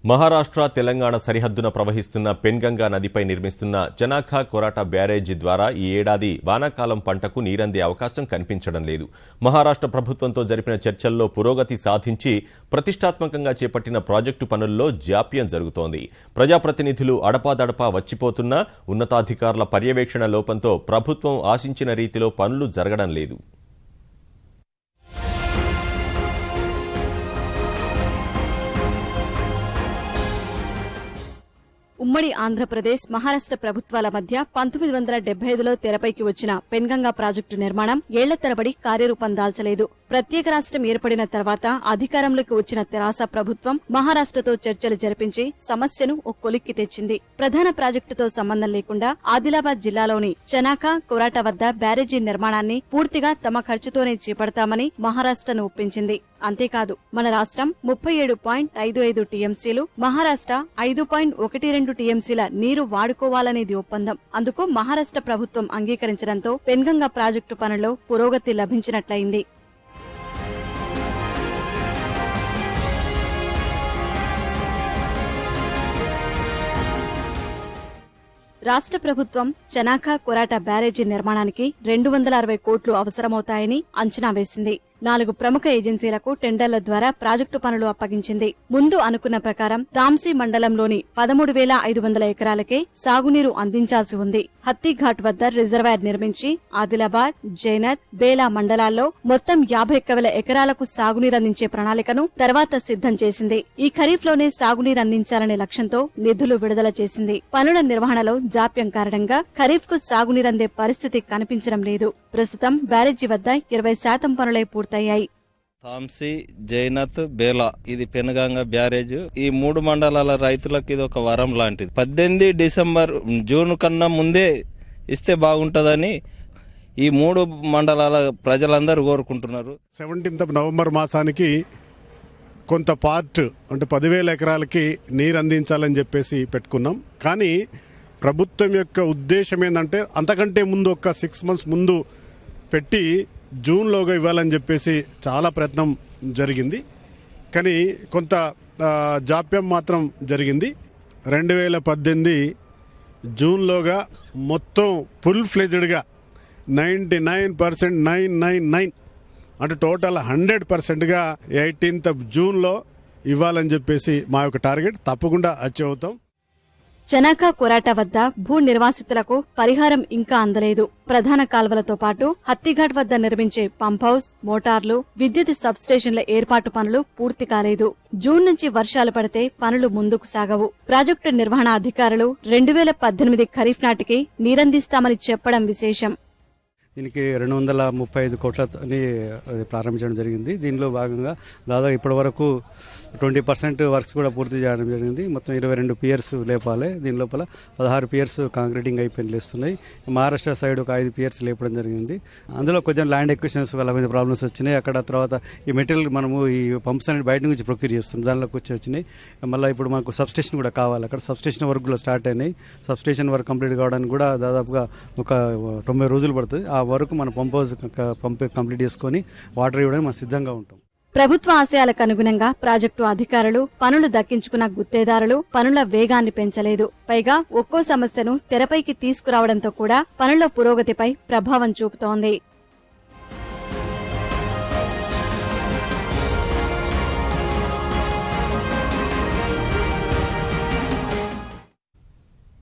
మహారాష్ట్ర తెలంగాణ సరిహద్దున ప్రవహిస్తున్న పెన్గంగా నదిపై నిర్మిస్తున్న చనాఖా కొరాటా బ్యారేజీ ద్వారా ఈ ఏడాది వానాకాలం పంటకు నీరందే అవకాశం కనిపించడం లేదు. మహారాష్ట్ర ప్రభుత్వంతో జరిపిన చర్చల్లో పురోగతి సాధించి ప్రతిష్టాత్మకంగా చేపట్టిన ప్రాజెక్టు పనుల్లో జాప్యం జరుగుతోంది. ప్రజాప్రతినిధులు అడపాదడపా వచ్చిపోతున్నా ఉన్నతాధికారుల పర్యవేక్షణ లోపంతో ప్రభుత్వం ఆశించిన రీతిలో పనులు జరగడం లేదు. ఉమ్మడి ఆంధ్రప్రదేశ్, మహారాష్ట్ర ప్రభుత్వాల మధ్య 1975లో తెరపైకి వచ్చిన పెన్గంగా ప్రాజెక్టు నిర్మాణం ఏళ్ల తరబడి కార్యరూపం దాల్చలేదు. ప్రత్యేక రాష్ట్రం ఏర్పడిన తర్వాత అధికారంలోకి వచ్చిన తెరాస ప్రభుత్వం మహారాష్ట్రతో చర్చలు జరిపించి సమస్యను ఓ కొలిక్కి తెచ్చింది. ప్రధాన ప్రాజెక్టుతో సంబంధం లేకుండా ఆదిలాబాద్ జిల్లాలోని చనాఖా కొరాటా వద్ద బ్యారేజీ నిర్మాణాన్ని పూర్తిగా తమ ఖర్చుతోనే చేపడతామని మహారాష్ట్రను ఒప్పించింది. అంతేకాదు, మన రాష్ట్రం 37.55 టీఎంసీలు, మహారాష్ట్ర 5.12 టీఎంసీల నీరు వాడుకోవాలనేది ఒప్పందం. అందుకు మహారాష్ట్ర ప్రభుత్వం అంగీకరించడంతో పెన్గంగా ప్రాజెక్టు పనుల్లో పురోగతి లభించినట్లయింది. రాష్ట్ర ప్రభుత్వం చనాఖా కొరాటా బ్యారేజీ నిర్మాణానికి 260 కోట్లు అవసరమవుతాయని అంచనా వేసింది. 4 ప్రముఖ ఏజెన్సీలకు టెండర్ల ద్వారా ప్రాజెక్టు పనులు అప్పగించింది. ముందు అనుకున్న ప్రకారం తాంసీ మండలంలోని 13,500 ఎకరాలకే సాగునీరు అందించాల్సి ఉంది. హత్తిఘాట్ వద్ద రిజర్వాయర్ నిర్మించి ఆదిలాబాద్, జైనత్, బేలా మండలాల్లో మొత్తం 51,000 ఎకరాలకు సాగునీరందించే ప్రణాళికను తర్వాత సిద్ధం చేసింది. ఈ ఖరీఫ్లోనే సాగునీరందించాలనే లక్ష్యంతో నిధులు విడుదల చేసింది. పనుల నిర్వహణలో జాప్యం కారణంగా ఖరీఫ్కు సాగునీరందే పరిస్థితి కనిపించడం లేదు. ప్రస్తుతం బ్యారేజీ వద్ద 20% పనులై పూర్తయ్యాయి. తాంసీ, జైనత్, బేలా ఇది పెన్గంగా బ్యారేజ్. ఈ 3 మండలాల రైతులకు ఇది ఒక వరం లాంటిది. 18 డిసెంబర్ జూన్ కన్నా ముందే ఇస్తే బాగుంటుందని ఈ 3 మండలాల ప్రజలందరూ కోరుకుంటున్నారు. 17 నవంబర్ మాసానికి కొంత పార్ట్ అంటే 10,000 ఎకరాలకి నీరు అందించాలని చెప్పేసి పెట్టుకున్నాం. కానీ ప్రభుత్వం యొక్క ఉద్దేశం ఏంటంటే అంతకంటే ముందు ఒక 6 months ముందు పెట్టి జూన్లోగా ఇవ్వాలని చెప్పేసి చాలా ప్రయత్నం జరిగింది. కానీ కొంత జాప్యం మాత్రం జరిగింది. 2018 జూన్లోగా మొత్తం ఫుల్ ఫ్లెజ్డ్గా 99% 999 అంటే టోటల్ 100%గా 18th జూన్లో ఇవ్వాలని చెప్పేసి మా యొక్క టార్గెట్. తప్పకుండా అచీవ్ అవుతాం. చనాఖా కొరాటా వద్ద భూ నిర్వాసితులకు పరిహారం ఇంకా అందలేదు. ప్రధాన కాల్వలతో పాటు హత్తిఘాట్ వద్ద నిర్మించే పంప్ హౌస్, మోటార్లు, విద్యుత్ సబ్స్టేషన్ల ఏర్పాటు పనులు పూర్తి కాలేదు. జూన్ నుంచి వర్షాలు పడితే పనులు ముందుకు సాగవు. ప్రాజెక్టు నిర్వహణ అధికారులు 2018 ఖరీఫ్ నాటికి నీరందిస్తామని చెప్పడం విశేషం. దీనికి 235 కోట్లని ప్రారంభించడం జరిగింది. దీనిలో భాగంగా దాదాపు ఇప్పటి వరకు 20% వర్క్స్ కూడా పూర్తి చేయడం జరిగింది. మొత్తం 22 పియర్స్ లేపాలి. దీని లోపల 16 పియర్స్ కాంక్రీటింగ్ అయిపోయి లేస్తున్నాయి. మహారాష్ట్ర సైడ్ ఒక 5 పియర్స్ లేపడం జరిగింది. అందులో కొంచెం ల్యాండ్ ఎక్విజిషన్స్ వల్ల మీద ప్రాబ్లమ్స్ వచ్చినాయి. అక్కడ తర్వాత ఈ మెటీరియల్ మనము ఈ పంప్స్ అనేది బయట నుంచి ప్రొక్యూర్ చేస్తుంది, దానిలోకి వచ్చినాయి. మళ్ళీ ఇప్పుడు మనకు సబ్స్టేషన్ కూడా కావాలి. అక్కడ సబ్స్టేషన్ వర్క్ కూడా స్టార్ట్ అయినాయి. సబ్స్టేషన్ వర్క్ కంప్లీట్ కావడానికి కూడా దాదాపుగా ఒక 90 రోజులు పడుతుంది. ఆ వరకు మన పంప్ హౌస్ కంప్లీట్ చేసుకొని వాటర్ ఇవ్వడానికి మనం సిద్ధంగా ఉంటాం. ప్రభుత్వ ఆశయాలకు అనుగుణంగా ప్రాజెక్టు అధికారులు, పనులు దక్కించుకున్న గుత్తేదారులు పనుల వేగాన్ని పెంచలేదు. పైగా ఒక్కో సమస్యను తెరపైకి తీసుకురావడంతో కూడా పనుల పురోగతిపై ప్రభావం చూపుతోంది.